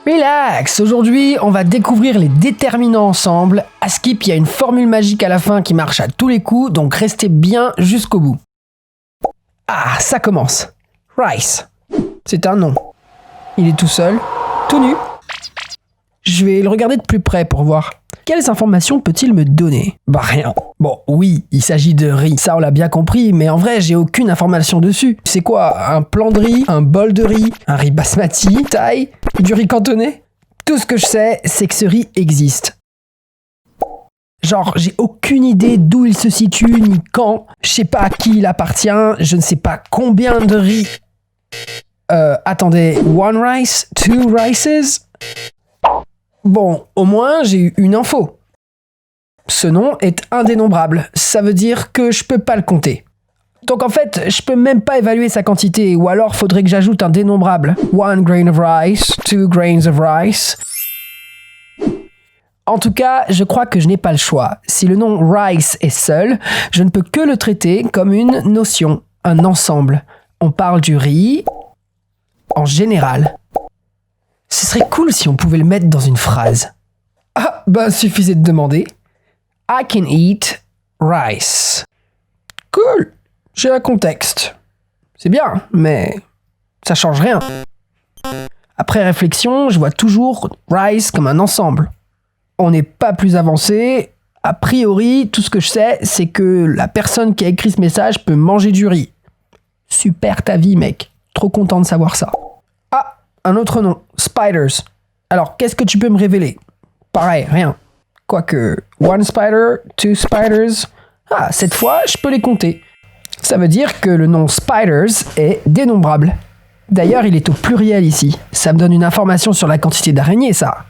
Relax, aujourd'hui on va découvrir les déterminants ensemble. À Skip, il y a une formule magique à la fin qui marche à tous les coups, donc restez bien jusqu'au bout. Ah, ça commence. Rice. C'est un nom. Il est tout seul, tout nu. Je vais le regarder de plus près pour voir. Quelles informations peut-il me donner? Bah rien. Bon, oui, il s'agit de riz, ça on l'a bien compris, mais en vrai j'ai aucune information dessus. C'est quoi? Un plan de riz? Un bol de riz? Un riz basmati? Thaï? Du riz cantonais? Tout ce que je sais, c'est que ce riz existe. Genre, j'ai aucune idée d'où il se situe, ni quand. Je sais pas à qui il appartient, je ne sais pas combien de riz... attendez, one rice? Two rices? Bon, au moins, j'ai eu une info. Ce nom est indénombrable. Ça veut dire que je peux pas le compter. Donc en fait, je peux même pas évaluer sa quantité, ou alors faudrait que j'ajoute un dénombrable. One grain of rice, two grains of rice. En tout cas, je crois que je n'ai pas le choix. Si le nom rice est seul, je ne peux que le traiter comme une notion, un ensemble. On parle du riz en général. Ce serait cool si on pouvait le mettre dans une phrase. Ah, bah suffisait de demander. I can eat rice. Cool, j'ai un contexte. C'est bien, mais ça change rien. Après réflexion, je vois toujours rice comme un ensemble. On n'est pas plus avancé. A priori, tout ce que je sais, c'est que la personne qui a écrit ce message peut manger du riz. Super ta vie, mec. Trop content de savoir ça. Ah, un autre nom, Spiders. Alors, qu'est-ce que tu peux me révéler? Pareil, rien. Quoique, one spider, two spiders... Ah, cette fois, je peux les compter. Ça veut dire que le nom Spiders est dénombrable. D'ailleurs, il est au pluriel ici. Ça me donne une information sur la quantité d'araignées, ça.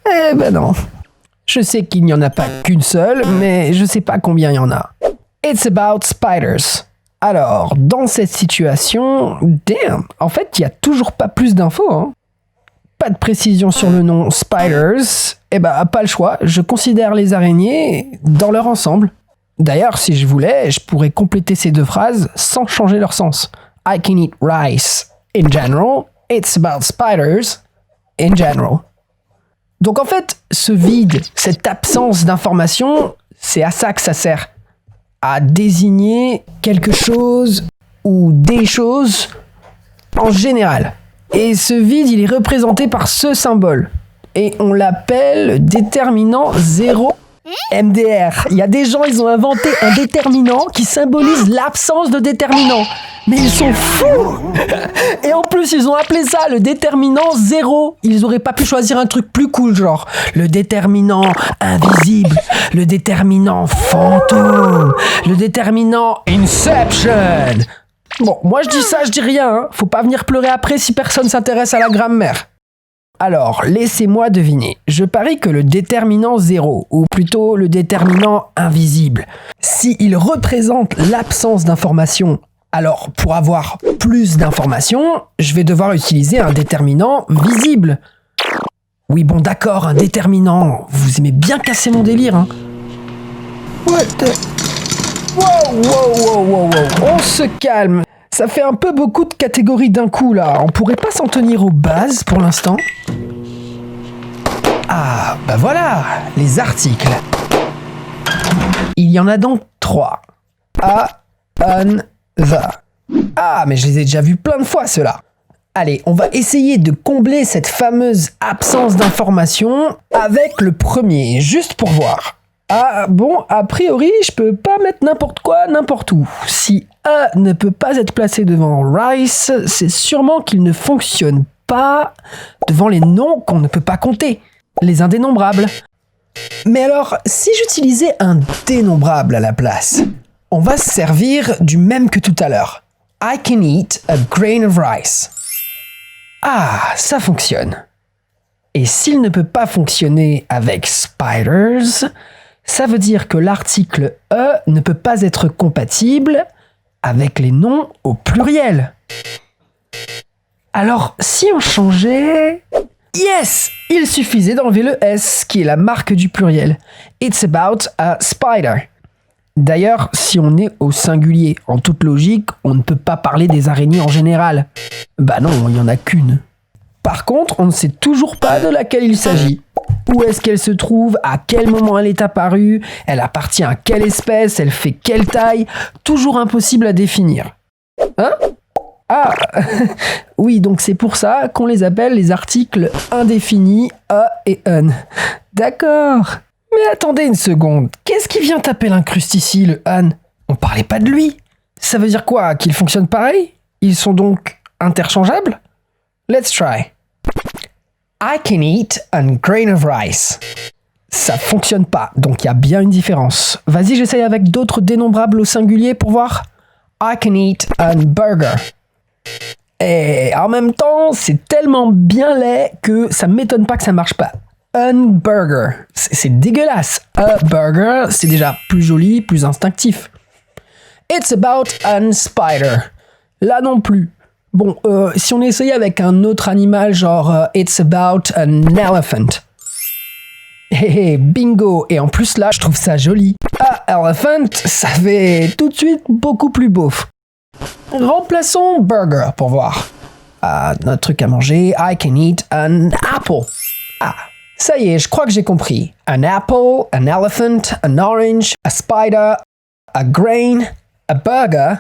Eh ben non. Je sais qu'il n'y en a pas qu'une seule, mais je sais pas combien il y en a. It's about spiders. Alors, dans cette situation, damn, en fait, il n'y a toujours pas plus d'infos, hein. Pas de précision sur le nom Spiders, eh ben, pas le choix, je considère les araignées dans leur ensemble. D'ailleurs, si je voulais, je pourrais compléter ces deux phrases sans changer leur sens. I can eat rice in general, it's about spiders in general. Donc en fait, ce vide, cette absence d'information, c'est à ça que ça sert. À désigner quelque chose ou des choses en général. Et ce vide, il est représenté par ce symbole. Et on l'appelle déterminant 0 MDR. Il y a des gens, ils ont inventé un déterminant qui symbolise l'absence de déterminant. Mais ils sont fous! Et en plus, ils ont appelé ça le déterminant 0. Ils auraient pas pu choisir un truc plus cool, genre le déterminant invisible, le déterminant fantôme, le déterminant Inception. Bon, moi je dis ça, je dis rien, hein. Faut pas venir pleurer après si personne s'intéresse à la grammaire. Alors, laissez-moi deviner. Je parie que le déterminant 0, ou plutôt le déterminant invisible, s'il représente l'absence d'information, alors pour avoir plus d'informations, je vais devoir utiliser un déterminant visible. Oui, bon d'accord, un déterminant. Vous aimez bien casser mon délire, hein. Wow. On se calme. Ça fait un peu beaucoup de catégories d'un coup, là. On pourrait pas s'en tenir aux bases pour l'instant? Ah, bah voilà, les articles. Il y en a donc 3. A, an, the. Ah, mais je les ai déjà vus plein de fois, ceux-là. Allez, on va essayer de combler cette fameuse absence d'information avec le premier, juste pour voir. Ah bon, a priori, je peux pas mettre n'importe quoi, n'importe où. Si A ne peut pas être placé devant Rice, c'est sûrement qu'il ne fonctionne pas devant les noms qu'on ne peut pas compter, les indénombrables. Mais alors, si j'utilisais un dénombrable à la place, on va se servir du même que tout à l'heure. I can eat a grain of rice. Ah, ça fonctionne. Et s'il ne peut pas fonctionner avec spiders, ça veut dire que l'article E ne peut pas être compatible avec les noms au pluriel. Alors, si on changeait... Yes! Il suffisait d'enlever le S, qui est la marque du pluriel. It's about a spider. D'ailleurs, si on est au singulier, en toute logique, on ne peut pas parler des araignées en général. Bah non, il n'y en a qu'une. Par contre, on ne sait toujours pas de laquelle il s'agit. Où est-ce qu'elle se trouve? À quel moment elle est apparue? Elle appartient à quelle espèce? Elle fait quelle taille? Toujours impossible à définir. Hein? Ah, oui, donc c'est pour ça qu'on les appelle les articles indéfinis a et un. D'accord. Mais attendez une seconde, qu'est-ce qui vient taper l'incruste ici, le an? On parlait pas de lui. Ça veut dire quoi? Qu'ils fonctionnent pareil? Ils sont donc interchangeables? Let's try. I can eat a grain of rice. Ça fonctionne pas, donc il y a bien une différence. Vas-y, j'essaye avec d'autres dénombrables au singulier pour voir. I can eat a burger. Et en même temps, c'est tellement bien laid que ça m'étonne pas que ça marche pas. Un burger, c'est dégueulasse. A burger, c'est déjà plus joli, plus instinctif. It's about a spider. Là non plus. Bon, si on essayait avec un autre animal, genre it's about an elephant. Hé bingo. Et en plus là, je trouve ça joli. A elephant, ça fait tout de suite beaucoup plus beauf. Remplaçons burger pour voir. Notre truc à manger, I can eat an apple. Ah, ça y est, je crois que j'ai compris. An apple, an elephant, an orange, a spider, a grain, a burger.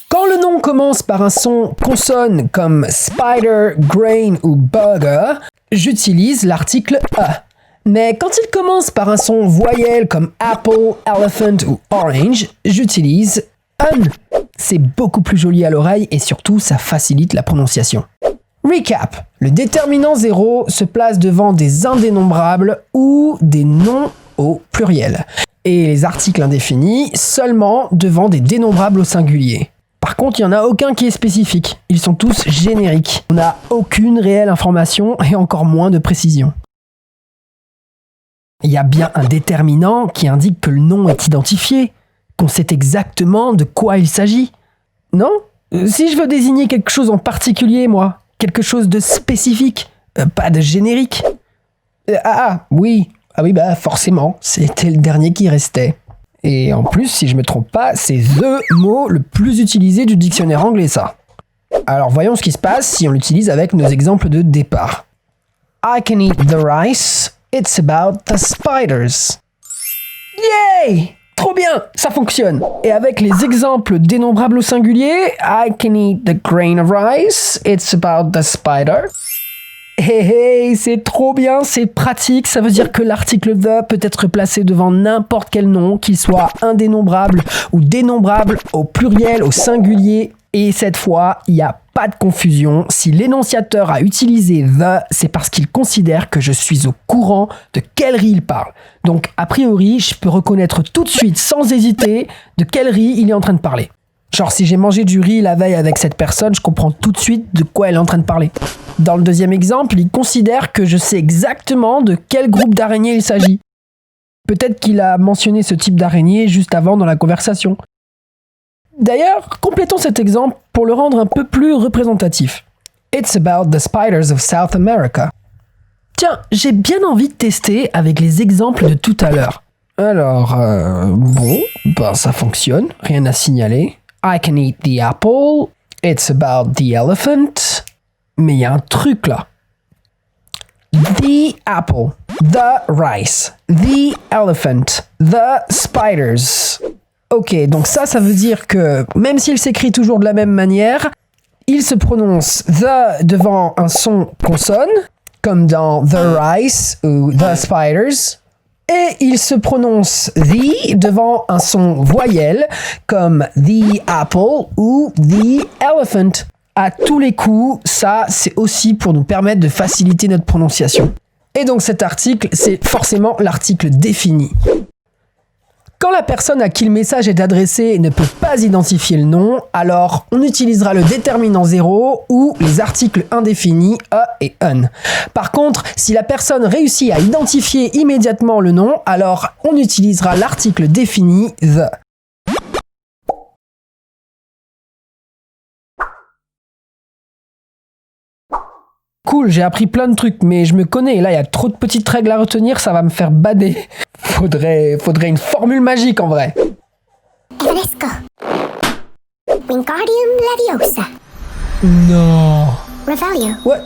Quand le nom commence par un son consonne comme spider, grain ou burger, j'utilise l'article a. Mais quand il commence par un son voyelle comme apple, elephant ou orange, j'utilise un. C'est beaucoup plus joli à l'oreille et surtout ça facilite la prononciation. Recap. Le déterminant 0 se place devant des indénombrables ou des noms au pluriel. Et les articles indéfinis seulement devant des dénombrables au singulier. Par contre, il n'y en a aucun qui est spécifique. Ils sont tous génériques. On n'a aucune réelle information et encore moins de précision. Il y a bien un déterminant qui indique que le nom est identifié, qu'on sait exactement de quoi il s'agit. Non? Si je veux désigner quelque chose en particulier, moi, quelque chose de spécifique, pas de générique. Oui. Ah oui, bah forcément, c'était le dernier qui restait. Et en plus, si je me trompe pas, c'est THE mot le plus utilisé du dictionnaire anglais, ça. Alors voyons ce qui se passe si on l'utilise avec nos exemples de départ. I can eat the rice, it's about the spiders. Yay! Trop bien, ça fonctionne. Et avec les exemples dénombrables au singulier, I can eat the grain of rice, it's about the spider. Hey, c'est trop bien, c'est pratique, ça veut dire que l'article the peut être placé devant n'importe quel nom, qu'il soit indénombrable ou dénombrable, au pluriel, au singulier. Et cette fois, il n'y a pas de confusion. Si l'énonciateur a utilisé the, c'est parce qu'il considère que je suis au courant de quel riz il parle. Donc, a priori, je peux reconnaître tout de suite, sans hésiter, de quel riz il est en train de parler. Genre, si j'ai mangé du riz la veille avec cette personne, je comprends tout de suite de quoi elle est en train de parler. Dans le deuxième exemple, il considère que je sais exactement de quel groupe d'araignées il s'agit. Peut-être qu'il a mentionné ce type d'araignée juste avant dans la conversation. D'ailleurs, complétons cet exemple pour le rendre un peu plus représentatif. It's about the spiders of South America. Tiens, j'ai bien envie de tester avec les exemples de tout à l'heure. Alors, ça fonctionne, rien à signaler. I can eat the apple, it's about the elephant. Mais il y a un truc là. The apple, the rice, the elephant, the spiders. Ok, donc ça veut dire que même s'il s'écrit toujours de la même manière, il se prononce the devant un son consonne, comme dans the rice ou the spiders, et il se prononce the devant un son voyelle, comme the apple ou the elephant. À tous les coups, ça, c'est aussi pour nous permettre de faciliter notre prononciation. Et donc cet article, c'est forcément l'article défini. Quand la personne à qui le message est adressé ne peut pas identifier le nom, alors on utilisera le déterminant 0 ou les articles indéfinis a et un. Par contre, si la personne réussit à identifier immédiatement le nom, alors on utilisera l'article défini the. Cool, j'ai appris plein de trucs, mais je me connais, et là il y a trop de petites règles à retenir, ça va me faire bader. Faudrait une formule magique en vrai. Evanesco. Wingardium Leviosa. Non. Revelio. What?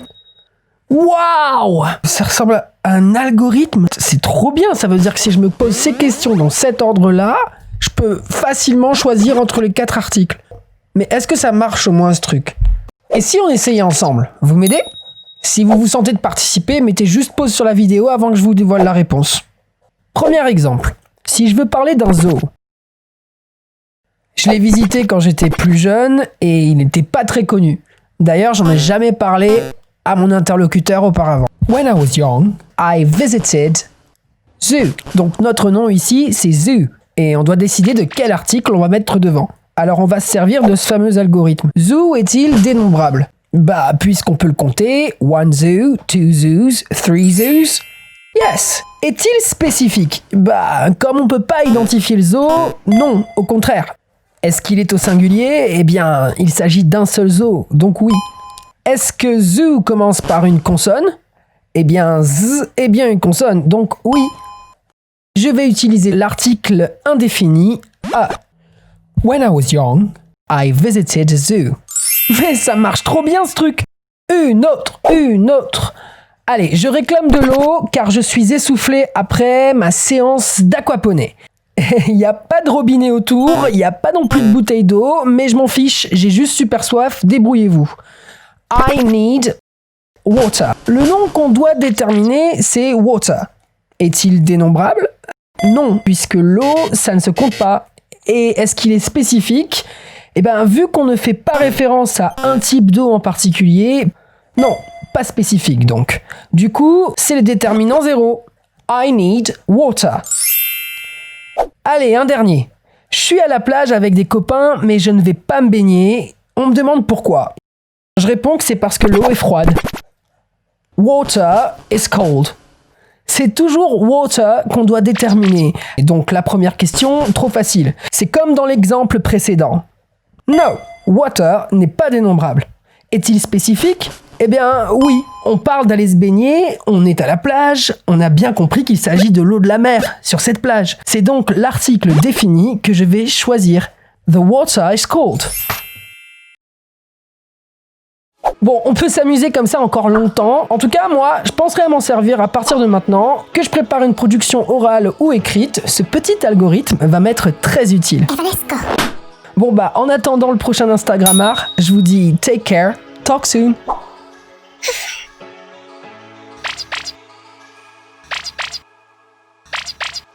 Waouh! Ça ressemble à un algorithme. C'est trop bien. Ça veut dire que si je me pose ces questions dans cet ordre-là, je peux facilement choisir entre les 4 articles. Mais est-ce que ça marche au moins ce truc? Et si on essayait ensemble? Vous m'aidez? Si vous vous sentez de participer, mettez juste pause sur la vidéo avant que je vous dévoile la réponse. Premier exemple. Si je veux parler d'un zoo. Je l'ai visité quand j'étais plus jeune et il n'était pas très connu. D'ailleurs, j'en ai jamais parlé à mon interlocuteur auparavant. When I was young, I visited zoo. Donc notre nom ici, c'est zoo. Et on doit décider de quel article on va mettre devant. Alors on va se servir de ce fameux algorithme. Zoo est-il dénombrable? Bah, puisqu'on peut le compter, 1 zoo, 2 zoos, 3 zoos. Yes! Est-il spécifique? Bah, comme on peut pas identifier le zoo, non, au contraire. Est-ce qu'il est au singulier? Eh bien, il s'agit d'un seul zoo, donc oui. Est-ce que zoo commence par une consonne? Eh bien, z est bien une consonne, donc oui. Je vais utiliser l'article indéfini a. When I was young, I visited a zoo. Mais ça marche trop bien ce truc! Une autre! Allez, je réclame de l'eau car je suis essoufflé après ma séance d'aquaponie. Il n'y a pas de robinet autour, il n'y a pas non plus de bouteille d'eau, mais je m'en fiche, j'ai juste super soif, débrouillez-vous. I need water. Le nom qu'on doit déterminer, c'est water. Est-il dénombrable? Non, puisque l'eau, ça ne se compte pas. Et est-ce qu'il est spécifique? Eh bien, vu qu'on ne fait pas référence à un type d'eau en particulier, non, pas spécifique donc. Du coup, c'est le déterminant 0. I need water. Allez, un dernier. Je suis à la plage avec des copains, mais je ne vais pas me baigner. On me demande pourquoi. Je réponds que c'est parce que l'eau est froide. Water is cold. C'est toujours water qu'on doit déterminer. Et donc la première question, trop facile. C'est comme dans l'exemple précédent. No, water n'est pas dénombrable. Est-il spécifique? Eh bien oui, on parle d'aller se baigner, on est à la plage, on a bien compris qu'il s'agit de l'eau de la mer sur cette plage. C'est donc l'article défini que je vais choisir. The water is cold. Bon, on peut s'amuser comme ça encore longtemps. En tout cas, moi, je penserai à m'en servir à partir de maintenant. Que je prépare une production orale ou écrite, ce petit algorithme va m'être très utile. Evanesco. Bon bah, en attendant le prochain Instagrammar, je vous dis take care, talk soon.